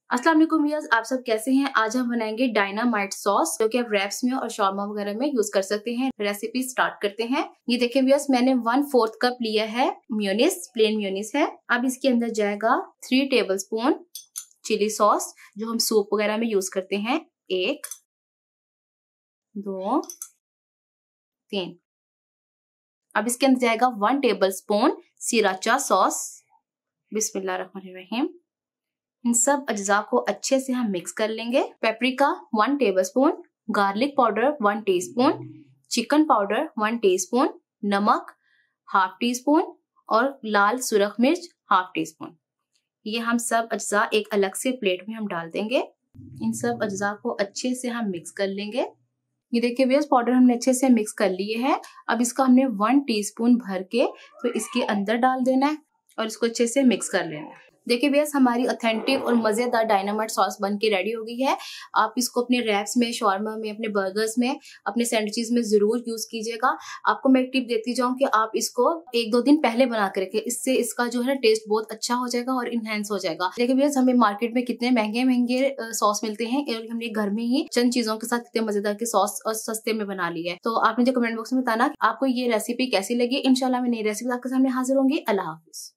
अस्सलाम वालेकुम व्यूअर्स, आप सब कैसे हैं। आज हम बनाएंगे डायनामाइट सॉस जो कि आप रैप्स में और शॉर्मा वगैरह में यूज कर सकते हैं। रेसिपी स्टार्ट करते हैं। ये देखिए व्यूअर्स, मैंने 1/4 कप लिया है मेयोनीज, प्लेन मेयोनीज है। अब इसके अंदर जाएगा 3 टेबलस्पून चिली सॉस जो हम सूप वगैरह में यूज करते हैं। 1 2 3। अब इसके अंदर जाएगा 1 टेबलस्पून सिराचा सॉस। बिस्मिल्लाहिर्रहमानिर्रहीम। इन सब अज्जा को अच्छे से हम मिक्स कर लेंगे। Paprika 1 tablespoon, garlic powder 1 teaspoon, chicken powder 1 teaspoon, नमक 1/2 टीस्पून और लाल सुरख मिर्च 1/2 टीस्पून। ये हम सब अज्जा एक अलग से प्लेट में हम डाल देंगे। इन सब अज्जा को अच्छे से हम मिक्स कर लेंगे। ये देखिए व्यूअर्स, पाउडर हमने अच्छे से मिक्स कर लिए है। अब इसका हमने 1 टीस्पून भर के तो इसके अंदर डाल देना है और इसको अच्छे से मिक्स कर लेना है। देखिए व्यूअर्स, हमारी ऑथेंटिक और मजेदार डायनामाइट सॉस बन के रेडी हो गई है। आप इसको अपने रैप्स में, शॉर्मा में, अपने बर्गर्स में, अपने सैंडविचेस में जरूर यूज कीजिएगा। आपको मैं एक टिप देती जाऊं कि आप इसको 1-2 दिन पहले बना के रखें। इससे इसका जो है टेस्ट बहुत अच्छा हो जाएगा और इनहेंस हो जाएगा। देखिए व्यूअर्स, हमें मार्केट में कितने महंगे महंगे सॉस मिलते हैं और हमने घर में ही चंद चीजों के साथ कितने मजेदार के सॉस और सस्ते में बना ली है। तो आप मुझे कमेंट बॉक्स में बताना आपको ये रेसिपी कैसी लगी। इंशाल्लाह मैं नई रेसिपी आपके सामने हाजिर होंगी। अल्लाह हाफिज।